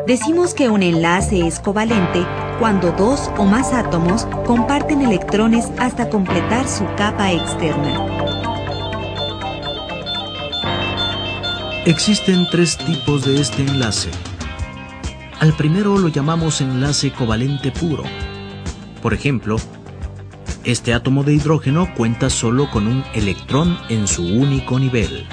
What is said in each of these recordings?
Decimos que un enlace es covalente cuando dos o más átomos comparten electrones hasta completar su capa externa. Existen tres tipos de este enlace. Al primero lo llamamos enlace covalente puro. Por ejemplo, este átomo de hidrógeno cuenta solo con un electrón en su único nivel.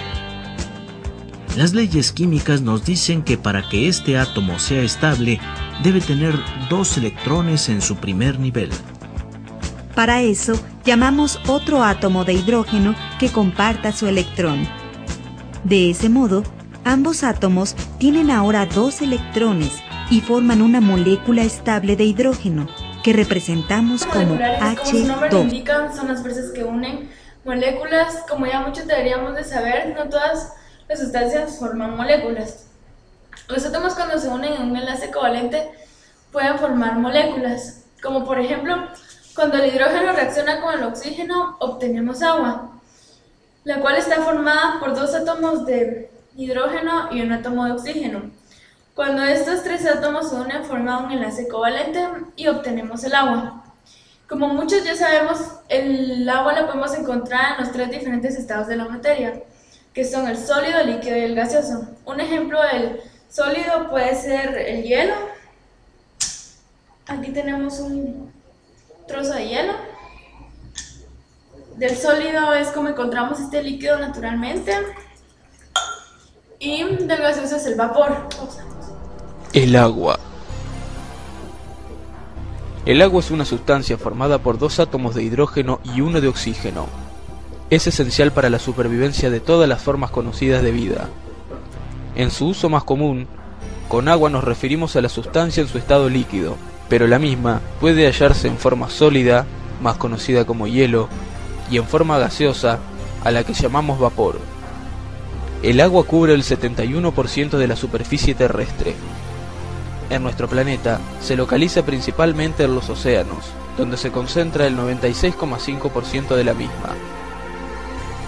Las leyes químicas nos dicen que para que este átomo sea estable, debe tener dos electrones en su primer nivel. Para eso, llamamos otro átomo de hidrógeno que comparta su electrón. De ese modo, ambos átomos tienen ahora dos electrones y forman una molécula estable de hidrógeno, que representamos como H2. Como su nombre lo H2. indica, son las fuerzas que unen moléculas. Como ya muchos deberíamos de saber, no todas las sustancias forman moléculas. Los átomos, cuando se unen en un enlace covalente, pueden formar moléculas, como por ejemplo, cuando el hidrógeno reacciona con el oxígeno, obtenemos agua, la cual está formada por dos átomos de hidrógeno y un átomo de oxígeno. Cuando estos tres átomos se unen, forman un enlace covalente y obtenemos el agua. Como muchos ya sabemos, el agua la podemos encontrar en los tres diferentes estados de la materia, que son el sólido, el líquido y el gaseoso. Un ejemplo del sólido puede ser el hielo. Aquí tenemos un trozo de hielo. Del sólido es como encontramos este líquido naturalmente. Y del gaseoso es el vapor. El agua. El agua es una sustancia formada por dos átomos de hidrógeno y uno de oxígeno. Es esencial para la supervivencia de todas las formas conocidas de vida. En su uso más común, con agua nos referimos a la sustancia en su estado líquido, pero la misma puede hallarse en forma sólida, más conocida como hielo, y en forma gaseosa, a la que llamamos vapor. El agua cubre el 71% de la superficie terrestre. En nuestro planeta se localiza principalmente en los océanos, donde se concentra el 96,5% de la misma.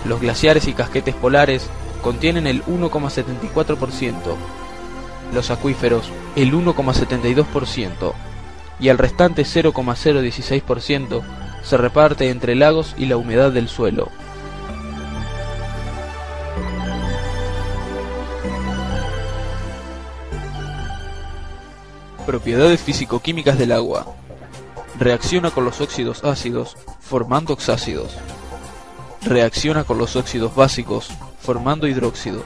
Los glaciares y casquetes polares contienen el 1,74%, los acuíferos el 1,72% y el restante 0,016% se reparte entre lagos y la humedad del suelo. Propiedades físico-químicas del agua. Reacciona con los óxidos ácidos, formando oxácidos. Reacciona con los óxidos básicos, formando hidróxidos.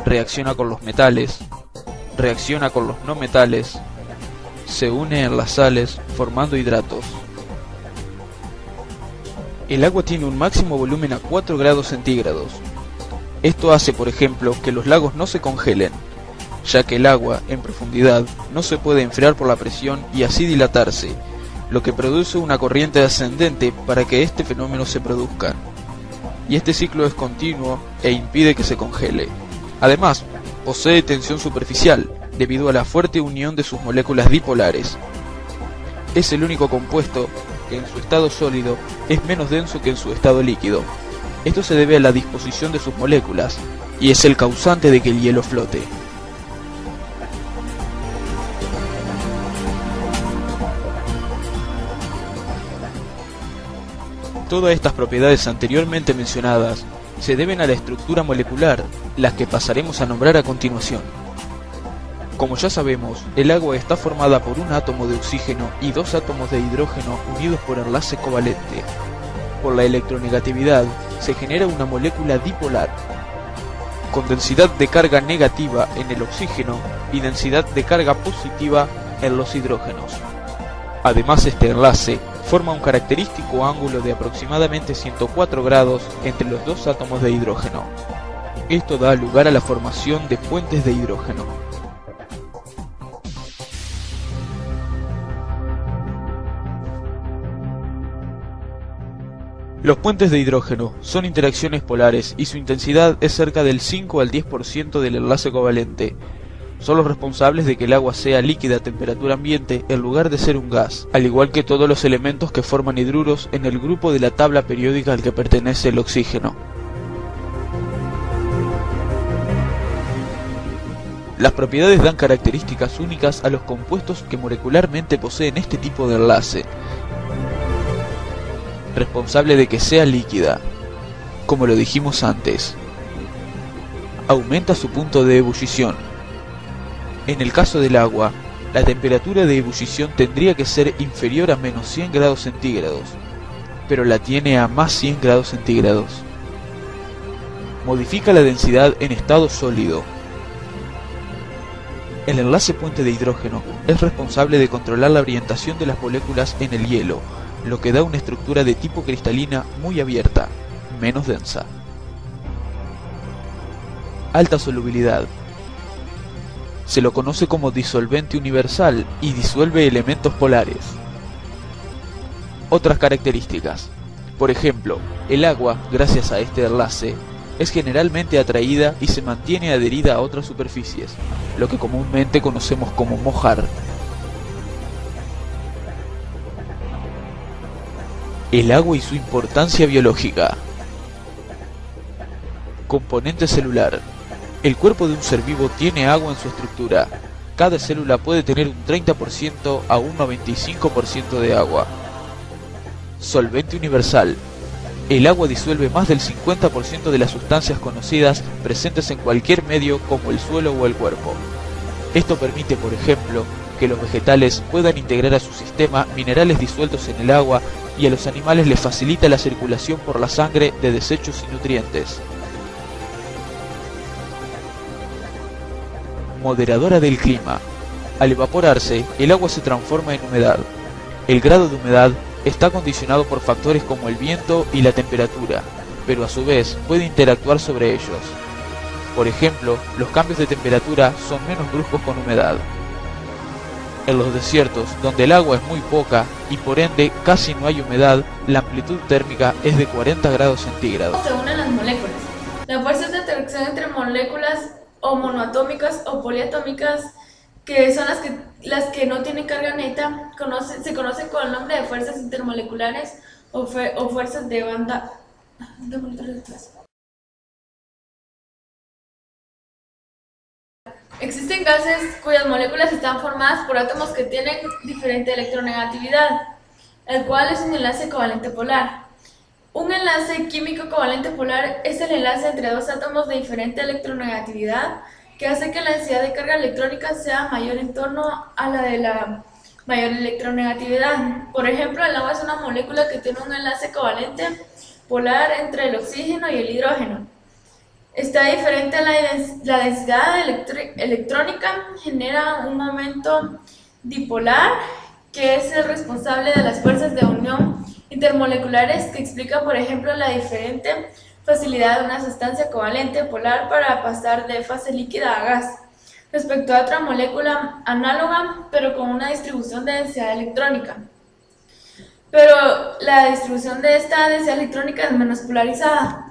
Reacciona con los metales. Reacciona con los no metales. Se une en las sales, formando hidratos. El agua tiene un máximo volumen a 4 grados centígrados. Esto hace, por ejemplo, que los lagos no se congelen, ya que el agua, en profundidad, no se puede enfriar por la presión y así dilatarse, lo que produce una corriente ascendente para que este fenómeno se produzca. Y este ciclo es continuo e impide que se congele. Además, posee tensión superficial, debido a la fuerte unión de sus moléculas dipolares. Es el único compuesto que en su estado sólido es menos denso que en su estado líquido. Esto se debe a la disposición de sus moléculas, y es el causante de que el hielo flote. Todas estas propiedades anteriormente mencionadas se deben a la estructura molecular, las que pasaremos a nombrar a continuación. Como ya sabemos, el agua está formada por un átomo de oxígeno y dos átomos de hidrógeno unidos por enlace covalente. Por la electronegatividad se genera una molécula dipolar, con densidad de carga negativa en el oxígeno y densidad de carga positiva en los hidrógenos. Además, este enlace forma un característico ángulo de aproximadamente 104 grados entre los dos átomos de hidrógeno. Esto da lugar a la formación de puentes de hidrógeno. Los puentes de hidrógeno son interacciones polares y su intensidad es cerca del 5 al 10% del enlace covalente. Son los responsables de que el agua sea líquida a temperatura ambiente en lugar de ser un gas, al igual que todos los elementos que forman hidruros en el grupo de la tabla periódica al que pertenece el oxígeno. Las propiedades dan características únicas a los compuestos que molecularmente poseen este tipo de enlace, responsable de que sea líquida. Como lo dijimos antes, aumenta su punto de ebullición. En el caso del agua, la temperatura de ebullición tendría que ser inferior a menos 100 grados centígrados, pero la tiene a más 100 grados centígrados. Modifica la densidad en estado sólido. El enlace puente de hidrógeno es responsable de controlar la orientación de las moléculas en el hielo, lo que da una estructura de tipo cristalina muy abierta, menos densa. Alta solubilidad. Se lo conoce como disolvente universal y disuelve elementos polares. Otras características. Por ejemplo, el agua, gracias a este enlace, es generalmente atraída y se mantiene adherida a otras superficies, lo que comúnmente conocemos como mojar. El agua y su importancia biológica. Componente celular. El cuerpo de un ser vivo tiene agua en su estructura. Cada célula puede tener un 30% a un 95% de agua. Solvente universal. El agua disuelve más del 50% de las sustancias conocidas presentes en cualquier medio como el suelo o el cuerpo. Esto permite, por ejemplo, que los vegetales puedan integrar a su sistema minerales disueltos en el agua y a los animales les facilita la circulación por la sangre de desechos y nutrientes. Moderadora del clima. Al evaporarse, el agua se transforma en humedad. El grado de humedad está condicionado por factores como el viento y la temperatura, pero a su vez puede interactuar sobre ellos. Por ejemplo, los cambios de temperatura son menos bruscos con humedad. En los desiertos, donde el agua es muy poca y por ende casi no hay humedad, la amplitud térmica es de 40 grados centígrados. Se unen las moléculas. Las fuerzas de atracción entre moléculas o monoatómicas o poliatómicas, que son las que no tienen carga neta, se conocen con el nombre de fuerzas intermoleculares o fuerzas de banda. Existen gases cuyas moléculas están formadas por átomos que tienen diferente electronegatividad, el cual es un enlace covalente polar. Un enlace químico covalente polar es el enlace entre dos átomos de diferente electronegatividad que hace que la densidad de carga electrónica sea mayor en torno a la de la mayor electronegatividad. Por ejemplo, el agua es una molécula que tiene un enlace covalente polar entre el oxígeno y el hidrógeno. Esta diferente a la densidad electrónica genera un momento dipolar que es el responsable de las fuerzas de unión intermoleculares que explica, por ejemplo, la diferente facilidad de una sustancia covalente polar para pasar de fase líquida a gas respecto a otra molécula análoga pero con una distribución de densidad electrónica. Pero la distribución de esta densidad electrónica es menos polarizada.